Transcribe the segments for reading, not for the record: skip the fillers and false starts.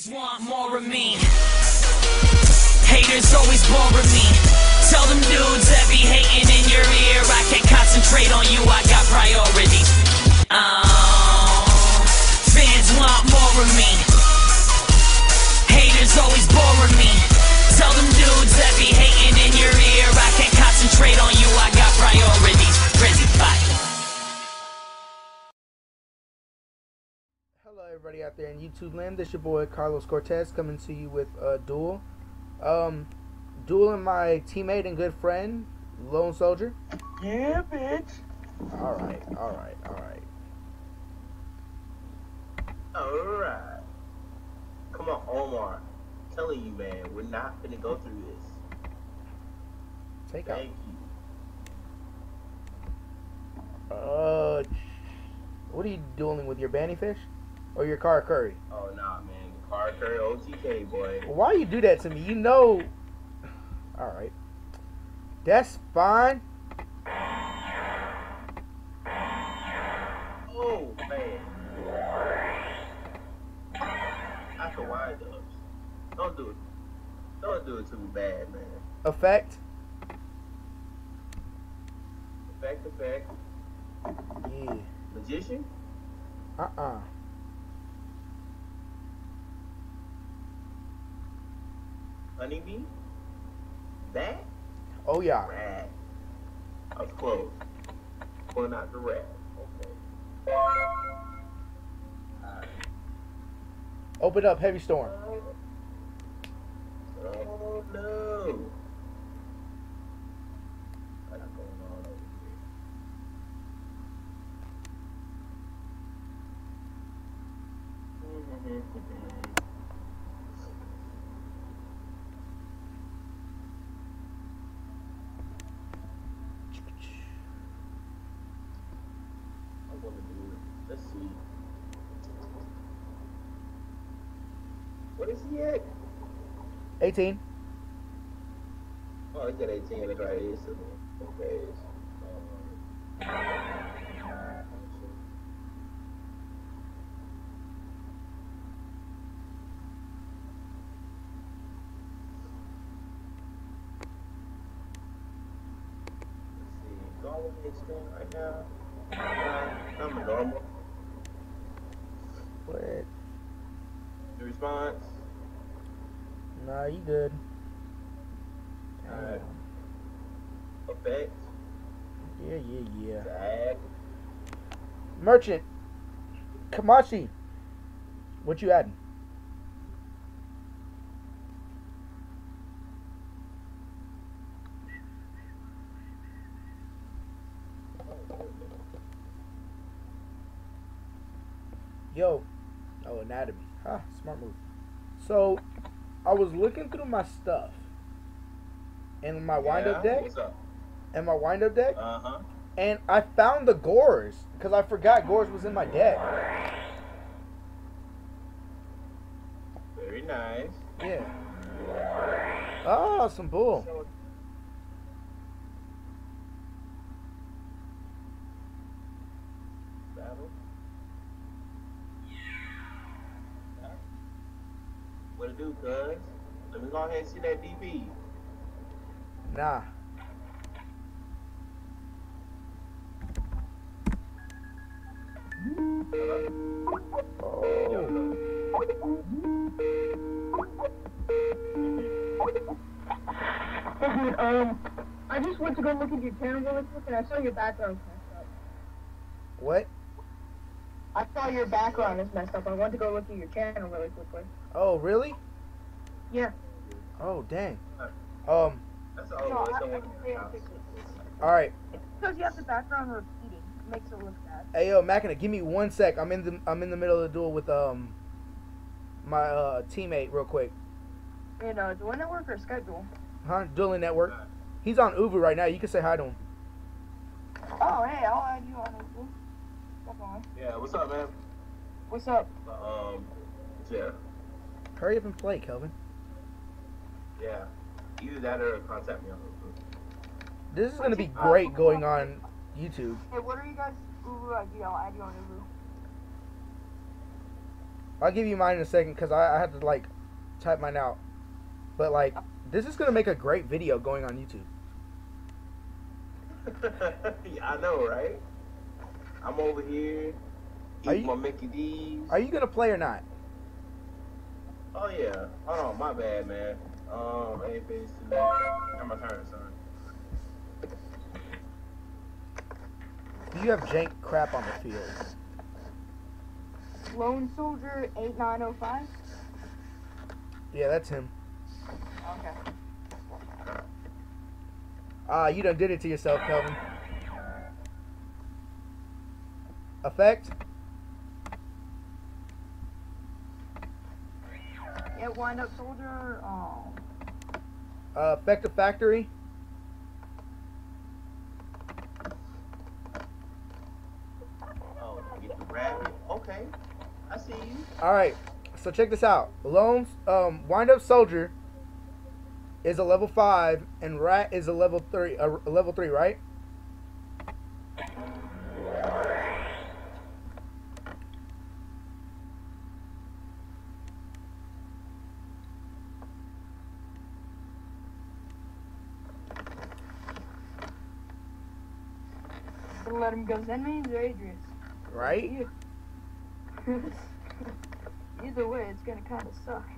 Fans want more of me. Haters always boring me. Tell them dudes that be hating in your ear, I can't concentrate on you, I got priorities. Fans want more of me. Haters always boring me. Tell them dudes that be hating in your ear, I can't concentrate on you, I got priorities. Rizzy, bye. Hello everybody out there in YouTube land, this your boy Carlos Cortez coming to you with a duel. Dueling my teammate and good friend, Lonesoldier. Yeah, bitch. Alright. Alright. Come on, Omar. I'm telling you, man, we're not gonna go through this. Take out. Thank you. What are you dueling with, your Banny Fish? Or your Karakuri? Oh, nah, man. Karakuri OTK, boy. Why you do that to me? You know... Alright. That's fine. Oh, man. That's a wind up. Don't do it. Don't do it to me bad, man. Effect? Effect. Yeah. Magician? Honeybee? That? Oh yeah. Rat. I was close. Pulling out the rat. Okay. Alright. Open up, Heavy Storm. Oh no. What's going on over here? I'm gonna do it. Let's see. What is he at? 18. Oh, he's at 18. That's right. He's okay. Going extreme right now. I'm a normal. What? The response. Nah, you good. Alright. Effect. Yeah. Tag. Merchant. Kamachi. What you adding? Yo. Oh, anatomy. Huh, smart move. So, I was looking through my stuff. In my wind-up deck. What's up? And my wind-up deck. Uh-huh. And I found the Gores. Because I forgot Gores was in my deck. Very nice. Yeah. Oh, some bull. Battle. What it do, cuz? Let me go ahead and see that DP. Nah. Oh. I just went to go look at your channel really quick and I saw your background messed up. What? I saw your background is messed up. I went to go look at your channel really quickly. Oh, really? Yeah. Oh, dang. That's all. No, That's I all. can say it quickly. Alright. It's because you have the background repeating. It makes it look bad. Hey, yo, Mackinna, give me 1 sec. I'm in the middle of the duel with my teammate real quick. In Duel Network or Schedule? Huh? Dueling Network. He's on Uvu right now. You can say hi to him. Oh, hey, I'll add you on Uber. Definitely. Yeah, what's up, man? What's up? Yeah. Hurry up and play, Kelvin. Yeah. Either that or contact me on Uber. This is gonna be great going on YouTube. Hey, what are you guys' Uber ID? I'll add you on I'll give you mine in a second because I had to like type mine out. But like, this is gonna make a great video going on YouTube. Yeah, I know, right? I'm over here eating my Mickey D's. Are you gonna play or not? Oh yeah. Hold on, my bad, man. Hey, face to me. Got my turn, son. You have jank crap on the field. Lonesoldier 8905. Yeah, that's him. Okay. You done did it to yourself, Kelvin. Effect? Yeah, wind up soldier. Oh. Effective factory? Oh, get the rabbit. Okay, I see you. Alright, so check this out. Wind up soldier is a level 5 and rat is a level 3, right? Gonna let him go Zen mains or Adrius? Right? Either way, it's gonna kind of suck.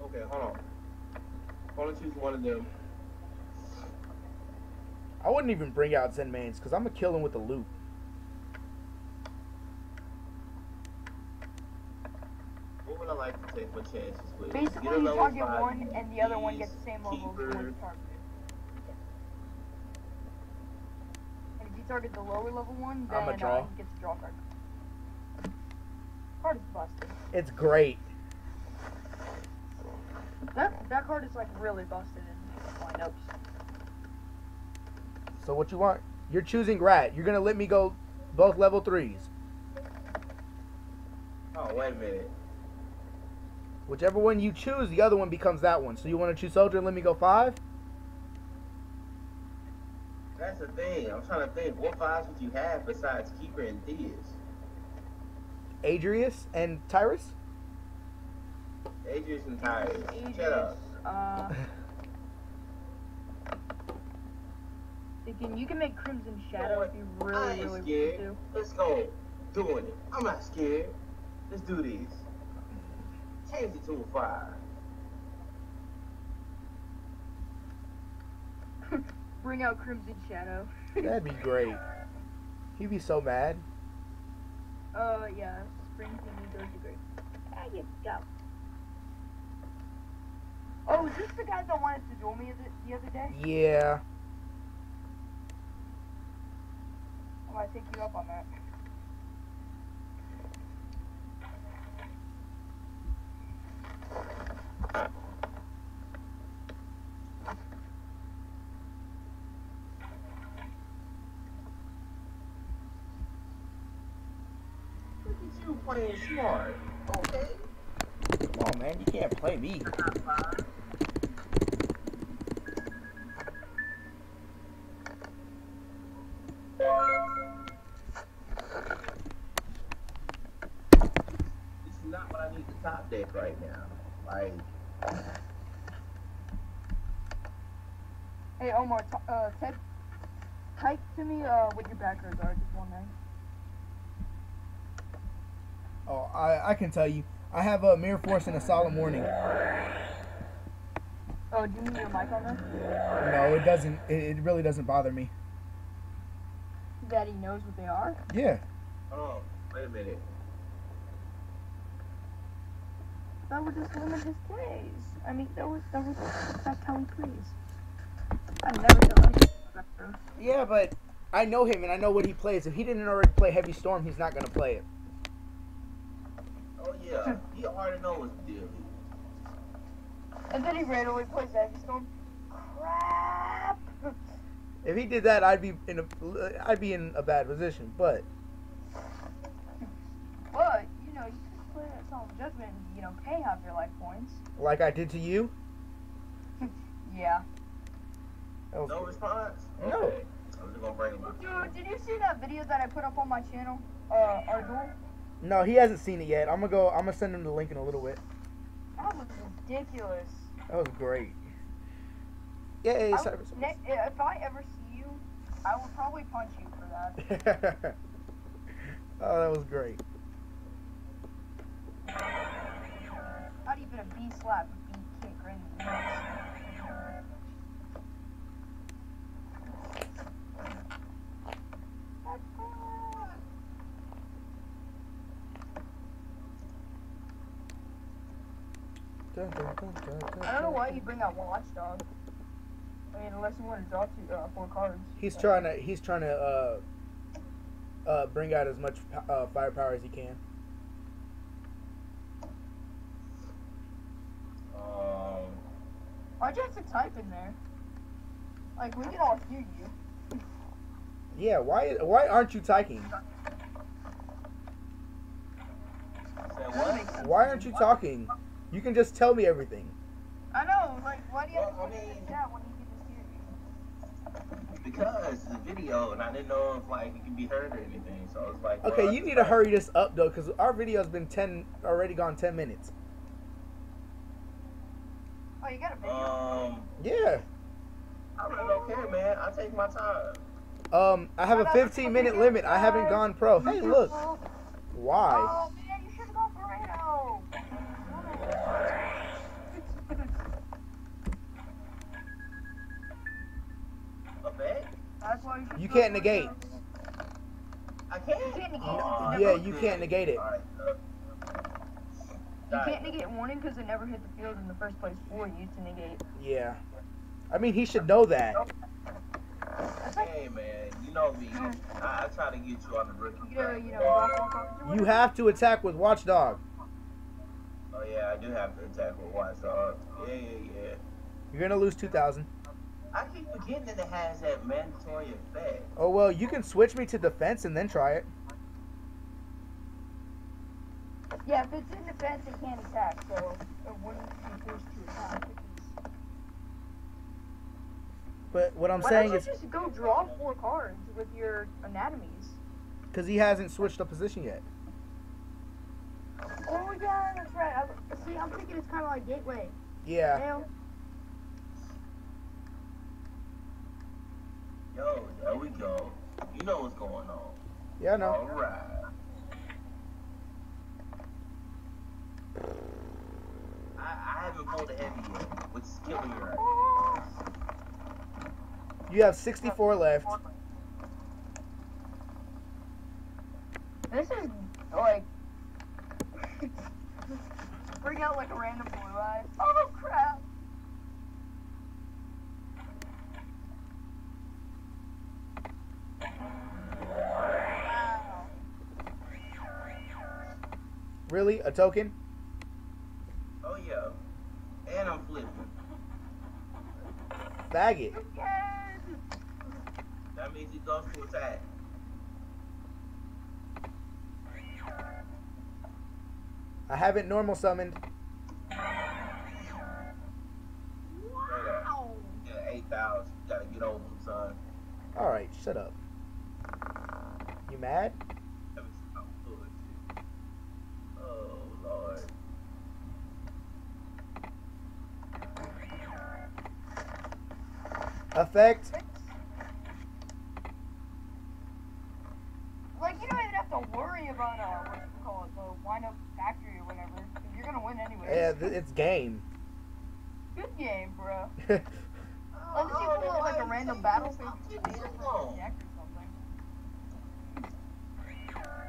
Okay, hold on. Only choose one of them. I wouldn't even bring out Zen mains because I'm gonna kill him with the loot. What would I like to take my chances with? Basically, you target one and the other one gets the same level as the one you targeted. And if you target the lower level one, then I'ma draw. he gets a draw card. Card is busted. It's great. That card is like really busted in lineups. So what you want? You're choosing rat. You're gonna let me go both level 3s. Oh, wait a minute. Whichever one you choose, the other one becomes that one. So you want to choose soldier and let me go 5? That's the thing. I'm trying to think. What fives would you have besides Keeper and Diaz? Adrius and Tyrus? Adrius and Tyrus. Shut up. Thinking you can make Crimson Shadow if you I really, ain't really scared. want Let's go. Doing it. I'm not scared. Let's do this. Change it to a 5. to. Bring out Crimson Shadow. That'd be great. He'd be so mad. Yeah. Spring King goes to great. There you go. Oh, is this the guy that wanted to duel me the other day? Yeah. I might take you up on that. Look at you playing smart. Okay. Come on, man. You can't play me. This is not what I need to top deck right now. Like, Hey, Omar, type to me what your backers are, just one thing. Oh, I can tell you. I have a Mirror Force and a Solemn Warning. Oh, do you need your mic on there? No, it doesn't. It really doesn't bother me. That he knows what they are? Yeah. oh, wait a minute. That would just limit his plays. I mean, that's how he plays. I've never done anything like that. Yeah, but I know him and I know what he plays. If he didn't already play Heavy Storm, he's not gonna play it. Oh yeah, he already knows what the deal is. And then he randomly plays Heavy Storm. Crap! If he did that, I'd be in a bad position. But But, you know, you can play that Solemn Judgment and, you know, pay half your life points. like I did to you, Yeah. that was No good. response? No. Okay. I'm just gonna bring him out. Dude, did you see that video that I put up on my channel? Our duel? No, he hasn't seen it yet. I'm gonna send him the link in a little bit. That was ridiculous. That was great. Yay, If I ever see you, I will probably punch you for that. Oh, that was great. Not even a B slap, a B kick right in the nuts. I don't know why you bring out Watchdog. I mean, unless you want to draw 4 cards. He's trying to bring out as much firepower as he can. Why'd you have to type in there? Like, we can all hear you. Yeah, why aren't you typing? Why aren't you talking? You can just tell me everything. I know, like, why do you have to put it in the chat when you can just hear me? Because it's a video, and I didn't know if like it can be heard or anything, so it's like. Okay, you need to hurry this up though, because our video's been already gone 10 minutes. Oh, you got a video? Yeah. I really don't care, man. I take my time. I have a 15-minute limit. I haven't gone pro. Hey, look. Why? Oh, man, you should have gone Pareto. That's why You can't negate. I can't. You can't negate. Yeah, you can't negate it. You can't negate warning because it never hit the field in the first place for you to negate. Yeah. I mean, he should know that. Hey, man, you know me. I try to get you on the rookie. You have to attack with Watchdog. Oh, yeah, I do have to attack with Watchdog. Yeah. You're going to lose 2,000. I keep forgetting that it has that mandatory effect. Oh, well, you can switch me to defense and then try it. Yeah, if it's in defense, it can't attack, so it wouldn't be forced to attack. But what I'm Why saying don't is... you just go draw 4 cards with your anatomies? Because he hasn't switched up position yet. Oh, yeah, that's right. See, I'm thinking it's kind of like Gateway. Yeah. You know? Yo, there we go. You know what's going on. Yeah, I know. All right. I haven't pulled a heavy yet, which is killing me right now. You have 64 left. This is, like... bring out, like, a random blue eye. Oh, crap! Wow. Really? A token? Oh, yeah. And I'm flipping. Faggot. Yes! That means he goes to attack. I haven't normal summoned. Wow! Yeah, 8,000. You gotta get over him, son. Alright, shut up. You mad? Let me see how bullshit. Oh, Lord. Effect. Like, you don't even have to worry about, what you call it, the wind-up factory or whatever, because you're gonna win anyway. Yeah, it's game. Good game, bro. Unless you pull out, like, a random battlefield deck or something.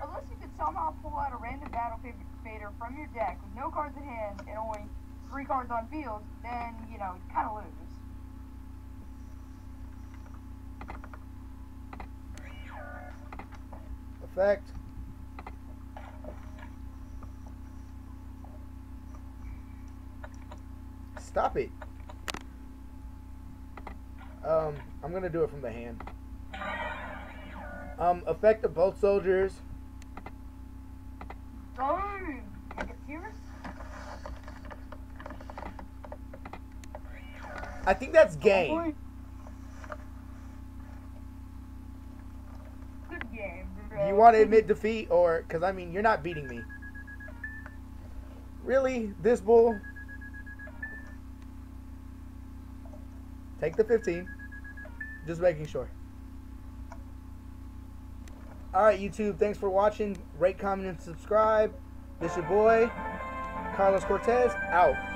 Unless you could somehow pull out a random battlefield fader from your deck with no cards in hand and only 3 cards on field, then, you know, you kind of lose. Effect. Stop it. I'm gonna do it from the hand. Effect of both soldiers. Oh, you get furious? I think that's game. want to admit defeat, or because I mean you're not beating me. Really, this bull? Take the 15. Just making sure. Alright, YouTube. Thanks for watching. Rate, comment, and subscribe. This your boy, Carlos Cortez, out.